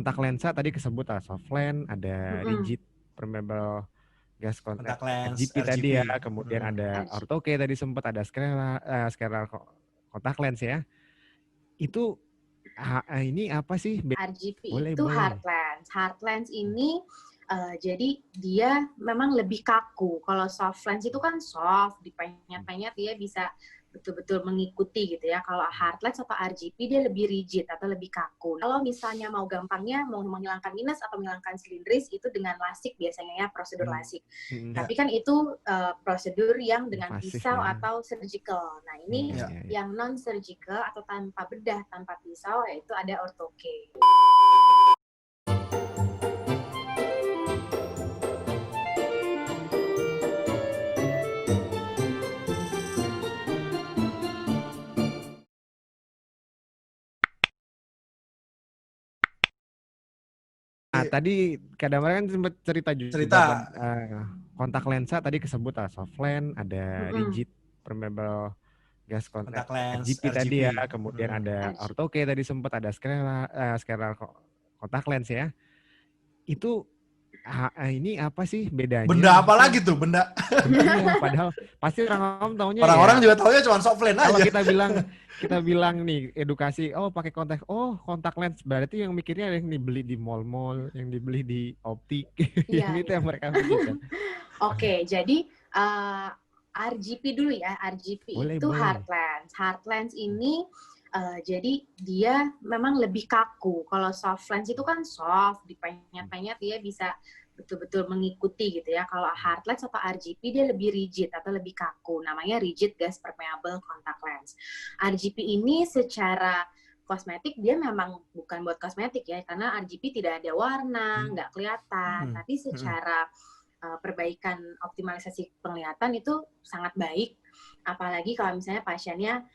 kontak lensa tadi kesebut soft lens, ada Mm-mm. rigid permeable gas contact Kontak lens RGB tadi RGB. ya, kemudian ada RG. ortho K tadi sempat, ada scleral kontak lens ya. Itu ini apa sih? RGP Boleh, itu boleh. hard lens. Hard lens ini jadi dia memang lebih kaku. Kalau soft lens itu kan soft, dipenyet-penyet dia bisa betul-betul mengikuti gitu ya. Kalau hard lens atau RGP dia lebih rigid atau lebih kaku. Kalau misalnya mau gampangnya mau menghilangkan minus atau menghilangkan silindris itu dengan lasik biasanya ya, prosedur lasik. Tapi kan itu prosedur yang dengan Invasif pisau ya. atau surgical. Nah ini yang non surgical atau tanpa bedah, tanpa pisau yaitu ada ortho K. Nah, tadi Kadamara kan sempat cerita juga kontak lensa tadi kesebut soft lens, ada rigid permeable gas contact RGB tadi ya, kemudian ada ortho K tadi sempat, ada scleral kontak lens ya. Itu ini apa sih bedanya? Benda apa lagi tuh benda? Iya, padahal pasti orang-orang taunya orang-orang juga taunya cuma soft lens aja. Kalau kita bilang nih edukasi, kontak lens, berarti yang mikirnya yang dibeli di mall-mall, yang dibeli di optik, itu yang mereka pikirkan. Oke, jadi RGP dulu ya, RGP itu hard lens. Hard lens ini jadi dia memang lebih kaku. Kalau soft lens itu kan soft, dipenyet-penyet dia bisa betul-betul mengikuti gitu ya. Kalau hard lens atau RGP dia lebih rigid atau lebih kaku. Namanya rigid gas permeable contact lens. RGP ini secara kosmetik dia memang bukan buat kosmetik ya, karena RGP tidak ada warna, nggak kelihatan. Tapi secara perbaikan optimalisasi penglihatan itu sangat baik. Apalagi kalau misalnya pasiennya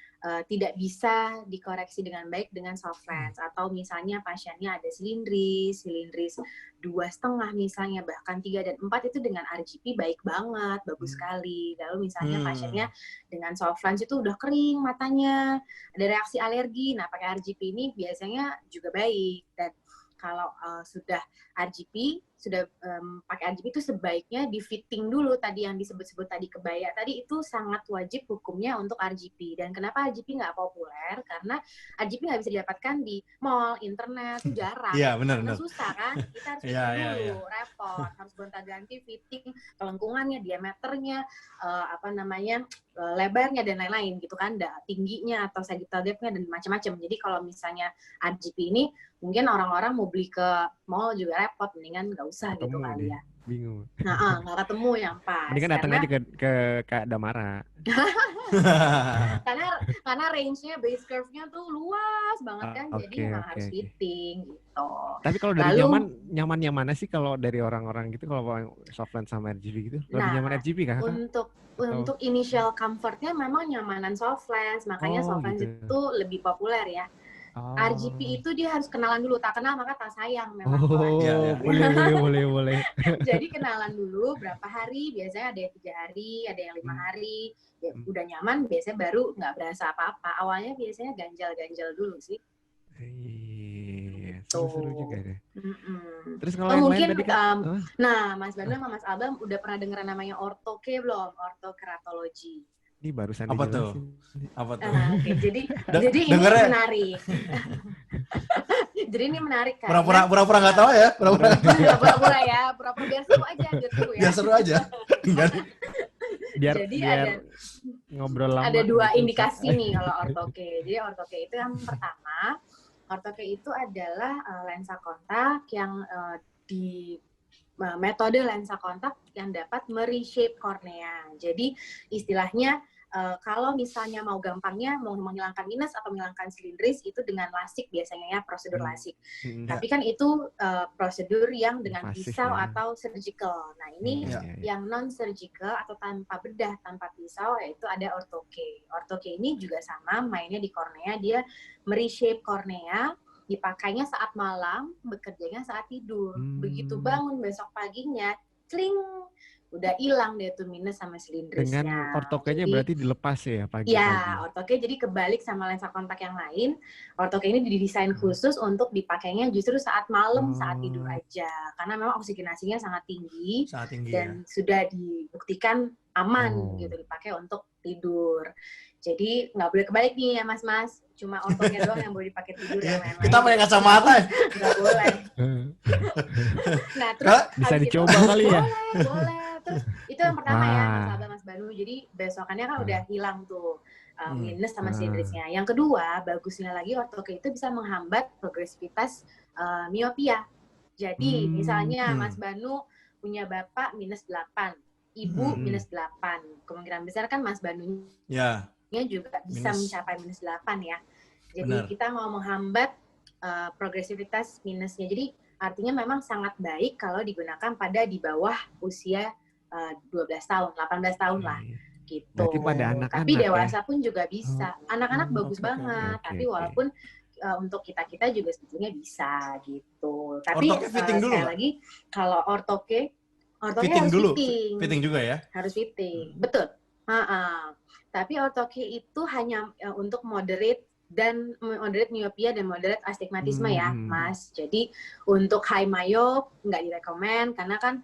tidak bisa dikoreksi dengan baik dengan soft lens, atau misalnya pasiennya ada silindris 2,5 misalnya, bahkan 3 dan 4 itu dengan RGP baik banget, bagus sekali. Lalu misalnya pasiennya dengan soft lens itu udah kering matanya, ada reaksi alergi, nah pakai RGP ini biasanya juga baik. Dan kalau sudah RGP, sudah pakai RGP itu sebaiknya di fitting dulu tadi yang disebut-sebut tadi kebaya tadi, itu sangat wajib hukumnya untuk RGP. Dan kenapa RGP nggak populer? Karena RGP nggak bisa didapatkan di mall, internet, itu jarang. Iya, karena susah kan, kita harus fitting dulu, repot, harus gonta-ganti fitting, kelengkungannya, diameternya, lebarnya dan lain-lain gitu kan, tingginya atau sagittal depth-nya dan macam-macam. Jadi kalau misalnya RGP ini mungkin orang-orang mau beli ke mall juga repot, mendingan nggak usah gitu kali ya. Bingung. Nah, nggak ketemu yang pas. Mendingan datang aja ke Kak Damara. karena range-nya, base curve-nya tuh luas banget kan, jadi memang harus fitting gitu. Tapi kalau dari nyaman yang mana sih kalau dari orang-orang gitu, kalau soft lens sama RGB gitu? Lebih nyaman RGB kah? Untuk initial comfort-nya memang nyamanan soft lens, makanya soft lens itu lebih populer ya. RGP itu dia harus kenalan dulu, tak kenal maka tak sayang memang. Boleh. Jadi kenalan dulu berapa hari, biasanya ada yang 3 hari, ada yang 5 hari, ya udah nyaman, biasanya baru nggak berasa apa-apa. Awalnya biasanya ganjal-ganjal dulu sih. Seru juga deh. Terus kalau yang mungkin, lain tadi kan, nah Mas Bandung sama Mas Albam udah pernah dengar namanya ortho K belum? Orthokeratologi. Ini barusan apa dijelasin. Apa tuh? Okay, jadi ini menarik. Jadi ini menarik kan. Pura-pura nggak tahu ya. Pura-pura ya. Pura-pura biar seru aja, Biar seru aja. biar ngobrol lama. Ada 2 indikasi nih kalau ortho K. Jadi ortho K itu yang pertama, ortho K itu adalah lensa kontak yang di metode lensa kontak yang dapat mereshape kornea. Jadi istilahnya kalau misalnya mau gampangnya mau menghilangkan minus atau menghilangkan silindris itu dengan lasik biasanya ya, prosedur lasik. Tapi kan itu prosedur yang dengan pisau atau surgical. Nah ini yang non surgical atau tanpa bedah, tanpa pisau, yaitu ada ortho K. Ortho K ini juga sama, mainnya di kornea, dia mereshape kornea, dipakainya saat malam, bekerjanya saat tidur. Begitu bangun besok paginya, sling, udah hilang deh tuh minus sama silindrisnya. Dengan ortokenya berarti dilepas ya pagi-pagi? Ya, ortoke jadi kebalik sama lensa kontak yang lain. Ortoke ini didesain khusus untuk dipakainya justru saat malam, saat tidur aja. Karena memang oksigenasinya sangat tinggi dan sudah dibuktikan aman gitu dipakai untuk tidur. Jadi nggak boleh kebalik nih ya mas-mas. Cuma ortoke doang yang boleh dipakai tidur. Yang lain-lain kita pakai kacamata ya? Nggak boleh. Nah terus bisa dicoba kali ya? Boleh. Terus itu yang pertama ya Mas Banu. Jadi besokannya kan udah hilang tuh minus sama silindrisnya. Yang kedua, bagusnya lagi ortoke itu bisa menghambat progresivitas miopia. Jadi misalnya Mas Banu punya bapak minus 8, ibu minus 8. Kemungkinan besar kan Mas Banunya juga bisa mencapai minus 8 ya. Jadi kita mau menghambat progresivitas minusnya. Jadi artinya memang sangat baik kalau digunakan pada di bawah usia 12 tahun, 18 tahun lah gitu. Berarti pada anak-anak tapi dewasa pun juga bisa. Anak-anak bagus banget, tapi walaupun untuk kita-kita juga sebetulnya bisa gitu. Tapi sekali lagi kalau ortoke harus dulu. fitting. Fitting juga ya? Harus fitting, betul. Tapi ortoke itu hanya untuk moderate myopia dan moderate astigmatisme ya, Mas. Jadi untuk high myop nggak direkomend karena kan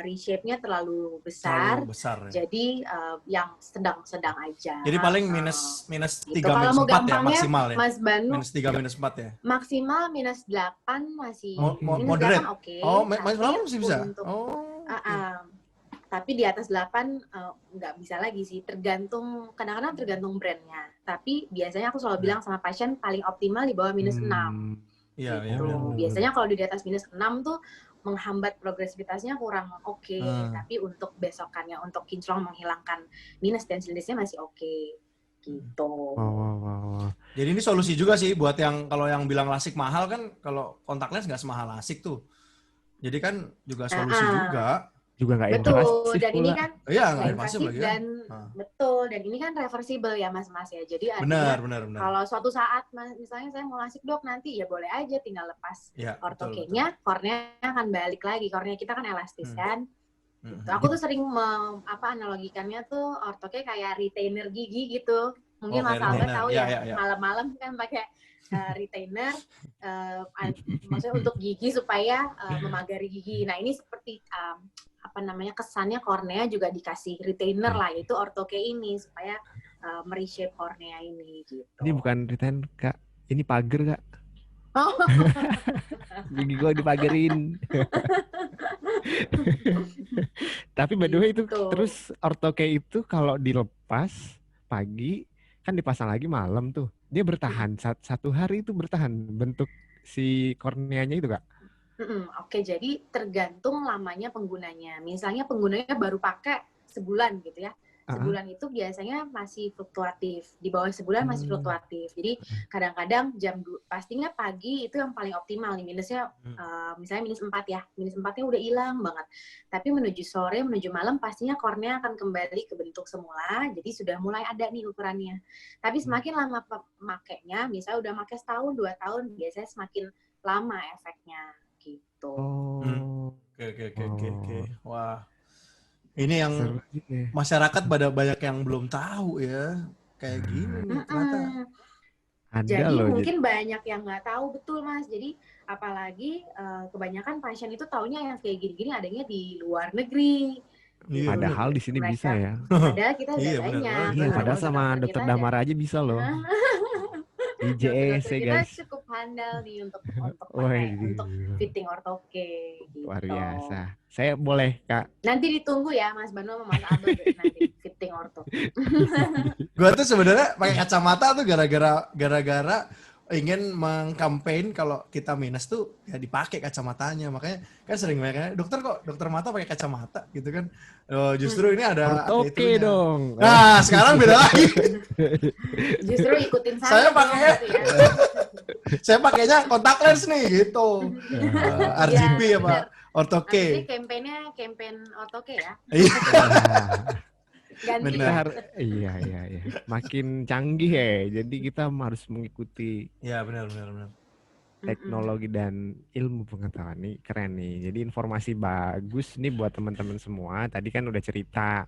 reshape-nya terlalu besar. Jadi yang sedang-sedang aja. Jadi paling minus 3 gitu. minus 4 ya maksimal ya? Mas Banu, minus 3 minus 4 ya? Maksimal minus 8 masih. Moderate? Oke. Oh, maksimal masih bisa? Tapi di atas 8 nggak bisa lagi sih, kadang-kadang tergantung brandnya. Tapi biasanya aku selalu bilang sama pasien paling optimal di bawah minus 6. Iya, gitu. Biasanya kalau di atas minus 6 tuh menghambat progresivitasnya kurang oke. Tapi untuk besokannya, untuk kinclong menghilangkan minus dan silindrisnya masih oke. Gitu. Jadi ini solusi juga sih buat kalau yang bilang lasik mahal kan, kalau kontak lens nggak semahal lasik tuh. Jadi kan juga solusi juga nggak invasif. Betul, dan pula. Ini kan nggak invasif lagi dan betul, dan ini kan reversible ya mas-mas ya. Jadi benar. Kalau suatu saat misalnya saya mau lasik dok nanti ya boleh aja tinggal lepas ortokenya, kornea akan balik lagi. Kornea kita kan elastis kan. Gitu. Aku tuh sering analogikannya tuh ortoke kayak retainer gigi gitu. Mungkin Mas Albert tahu ya. Malam-malam kan pakai retainer, maksudnya untuk gigi supaya memagari gigi. Nah ini seperti kesannya kornea juga dikasih retainer lah, yaitu ortoke ini supaya mereshape kornea ini gitu. Ini bukan retainer Kak, ini pagar Kak. Gigi gue dipagerin. Tapi by the way itu terus ortoke itu kalau dilepas pagi kan dipasang lagi malam tuh, dia bertahan 1 hari itu bertahan bentuk si korneanya itu Kak. Oke, jadi tergantung lamanya penggunanya. Misalnya penggunanya baru pakai sebulan gitu ya. Sebulan itu biasanya masih fluktuatif. Di bawah sebulan masih fluktuatif. Jadi kadang-kadang pastinya pagi itu yang paling optimal nih. Minusnya misalnya minus 4 ya. Minus 4-nya udah hilang banget. Tapi menuju sore, menuju malam pastinya kornea akan kembali ke bentuk semula. Jadi sudah mulai ada nih ukurannya. Tapi semakin lama pemakainya, misalnya udah pakai setahun, 2 tahun, biasanya semakin lama efeknya. Gitu. Oke. Wah, ini yang masyarakat banyak yang belum tahu ya, kayak gini nih ternyata. Jadi mungkin banyak yang nggak tahu betul Mas. Jadi apalagi kebanyakan pasien itu taunya yang kayak gini-gini adanya di luar negeri. Padahal di sini bisa ya. Padahal kita udah banyak. Padahal sama dokter Damar aja bisa loh. IJS kita cukup handal nih untuk fitting ortoke gitu. Luar biasa. Saya boleh Kak. Nanti ditunggu ya Mas Banu sama Mas Albert nanti fitting orto. Gua tuh sebenarnya pakai kacamata tuh gara-gara ingin mengkampen kalau kita minus tuh ya dipakai kacamatanya. Makanya kan sering banyak dokter mata pakai kacamata gitu kan. Justru ini ada ortoke dong. Nah, sekarang beda lagi. Justru ikutin saya pakainya gitu ya. Saya pakainya kontak lens nih gitu. RGB apa ortoke. Ini campaign ortoke ya. Ganti. Iya. Makin canggih ya. Jadi kita harus mengikuti. Iya, benar. teknologi dan ilmu pengetahuan nih keren nih. Jadi informasi bagus nih buat teman-teman semua. Tadi kan udah cerita,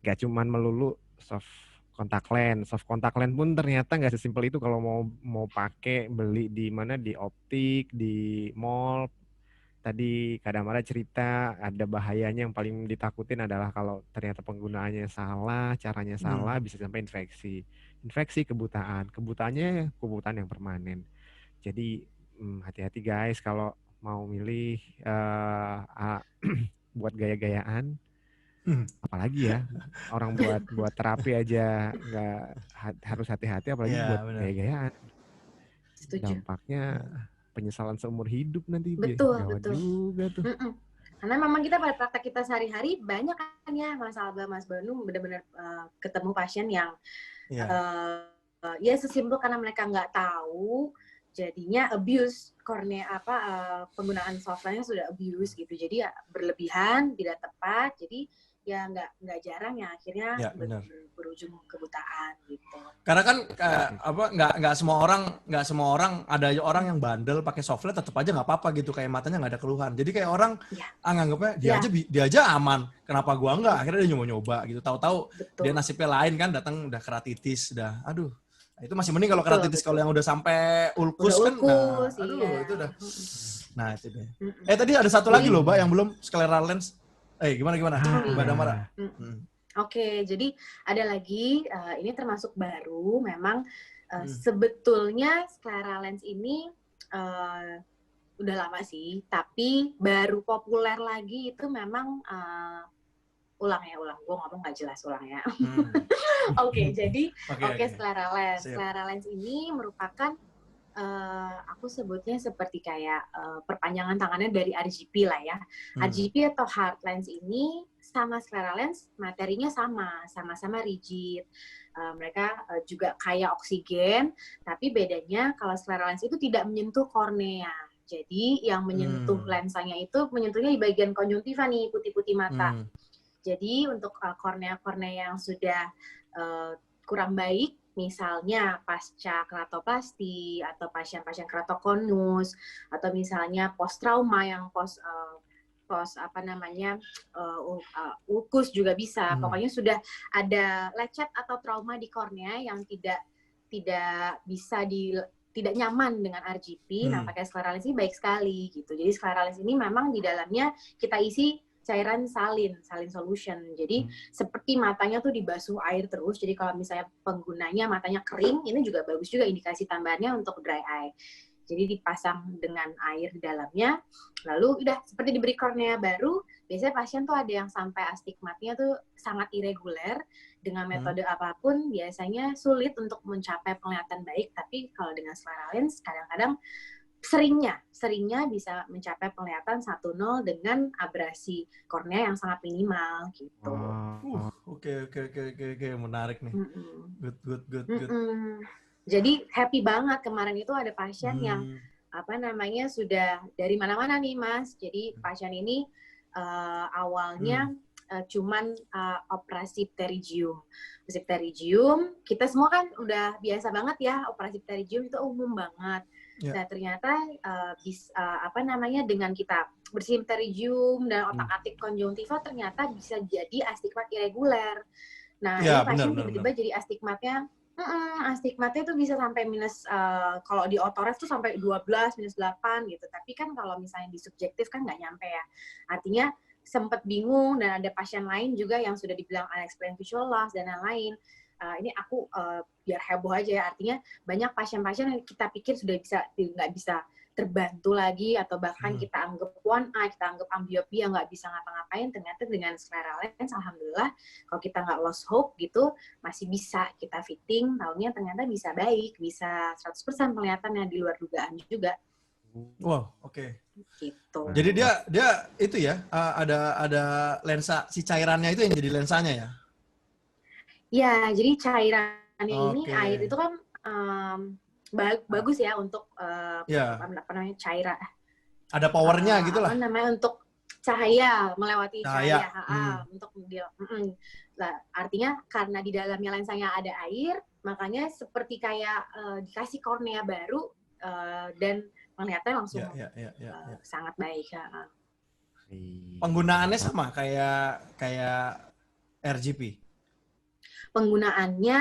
gak cuman melulu soft contact lens. Soft contact lens pun ternyata nggak sesimpel itu kalau mau pakai beli di mana, di optik, di mall. Tadi Kak Damara cerita ada bahayanya, yang paling ditakutin adalah kalau ternyata penggunaannya salah, caranya salah, bisa sampai infeksi. Infeksi, kebutaan. Kebutaannya kebutaan yang permanen. Jadi hati-hati guys kalau mau milih buat gaya-gayaan. Apalagi ya, orang buat terapi aja nggak harus hati-hati, apalagi buat gaya-gayaan. Dampaknya penyesalan seumur hidup nanti. Betul. Juga tuh. Karena memang kita pada praktek kita sehari-hari banyak kan ya Mas Alba, Mas Banu benar-benar ketemu pasien yang ya sesimpel karena mereka nggak tahu, jadinya abuse kornea penggunaan softline sudah abuse gitu, jadi ya berlebihan, tidak tepat, jadi ya nggak jarang ya akhirnya berujung kebutaan gitu. Karena kan nggak semua orang ada orang yang bandel pakai softlet tetap aja nggak apa-apa gitu, kayak matanya nggak ada keluhan. Jadi kayak orang nganggapnya dia aja aman, kenapa gua nggak? Akhirnya dia nyoba-nyoba gitu. Tahu-tahu dia nasibnya lain kan, datang udah keratitis, udah aduh. Itu masih mending kalau keratitis, kalau yang udah sampai ulkus kan, itu udah. Nah itu deh. Tadi ada satu lagi loh, Mbak, yang belum, scleral lens. Gimana? Mbak Damara. Oke, jadi ada lagi, ini termasuk baru, memang sebetulnya scleral lens ini udah lama sih, tapi baru populer lagi itu memang ulang, gue ngomong nggak jelas ulang ya. Oke, jadi scleral lens. Scleral lens ini merupakan aku sebutnya seperti kayak perpanjangan tangannya dari RGP lah ya. RGP atau hard lens ini sama scleral lens materinya sama-sama rigid. Mereka juga kayak oksigen, tapi bedanya kalau scleral lens itu tidak menyentuh kornea. Jadi yang menyentuh lensanya itu menyentuhnya di bagian konjungtiva nih, putih-putih mata. Jadi untuk kornea-kornea yang sudah kurang baik, misalnya pasca keratoplasti atau pasien-pasien keratokonus, atau misalnya post trauma yang post ulkus juga bisa. Pokoknya sudah ada lecet atau trauma di kornea yang tidak nyaman dengan RGP. Nah, pakai scleral lens ini baik sekali gitu. Jadi scleral lens ini memang di dalamnya kita isi cairan salin solution. Jadi seperti matanya tuh dibasuh air terus. Jadi kalau misalnya penggunanya matanya kering, ini juga bagus juga indikasi tambahannya untuk dry eye. Jadi dipasang dengan air di dalamnya, lalu udah seperti diberi kornea baru. Biasanya pasien tuh ada yang sampai astigmatnya tuh sangat irreguler, dengan metode apapun biasanya sulit untuk mencapai penglihatan baik. Tapi kalau dengan scleral lens kadang-kadang seringnya bisa mencapai penglihatan 1-0 dengan abrasi kornea yang sangat minimal gitu. Oke, menarik nih. Good. Jadi happy banget kemarin itu ada pasien yang sudah dari mana-mana nih Mas. Jadi pasien ini awalnya cuman operasi pterygium. Operasi pterygium, kita semua kan udah biasa banget ya, operasi pterygium itu umum banget. Nah ternyata dengan kita bersihin pterygium dan otak-atik konjungtiva ternyata bisa jadi astigmat irreguler. Nah ini pasien tiba-tiba jadi astigmatnya itu bisa sampai minus, kalau di otores tuh sampai 12, minus 8 gitu. Tapi kan kalau misalnya di subjektif kan nggak nyampe ya. Artinya sempat bingung, dan ada pasien lain juga yang sudah dibilang unexplained visual loss dan lain-lain. Ini aku biar heboh aja ya, artinya banyak pasien-pasien yang kita pikir sudah nggak bisa terbantu lagi, atau bahkan kita anggap one eye, kita anggap ambliopia, nggak bisa ngapa-ngapain, ternyata dengan scleral lens, alhamdulillah, kalau kita nggak lost hope gitu, masih bisa kita fitting, tahunnya ternyata bisa baik, bisa 100% penglihatannya di luar dugaan juga. Wow, oke. Gitu. Jadi dia itu ya, ada lensa, si cairannya itu yang jadi lensanya ya? Ya, jadi cairannya ini, air itu kan bagus ya untuk cairan. Ada powernya gitu lah. Untuk cahaya, melewati cahaya. Untuk artinya karena di dalamnya lensanya ada air, makanya seperti kayak dikasih kornea baru, dan melihatnya langsung Ya. sangat baik. Penggunaannya sama kayak RGP. Penggunaannya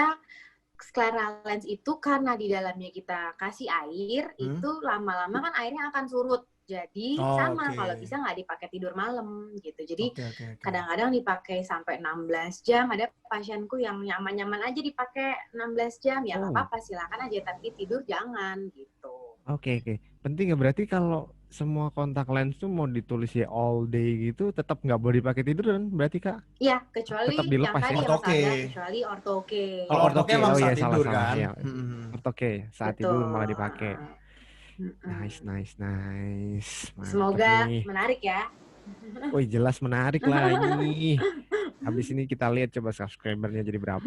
scleral lens itu karena di dalamnya kita kasih air, itu lama-lama kan airnya akan surut. Jadi sama kalau bisa nggak dipakai tidur malam gitu. Jadi kadang-kadang dipakai sampai 16 jam. Ada pasienku yang nyaman-nyaman aja dipakai 16 jam. Ya nggak apa-apa, silakan aja. Tapi tidur jangan gitu. Oke. Penting ya berarti kalau semua kontak lens tuh mau ditulis ya all day gitu, tetap nggak boleh dipakai tidur kan berarti Kak? Iya, kecuali tetap dilepas, yang tadi ya? yang saya kecuali ortoke. Kalau ortoke emang saat tidur kan? Ya. Ortoke saat tidur malah dipakai. Nice. Mantap Semoga nih. menarik ya. Wih, jelas menarik lah ini. Habis ini kita lihat coba subscribernya jadi berapa.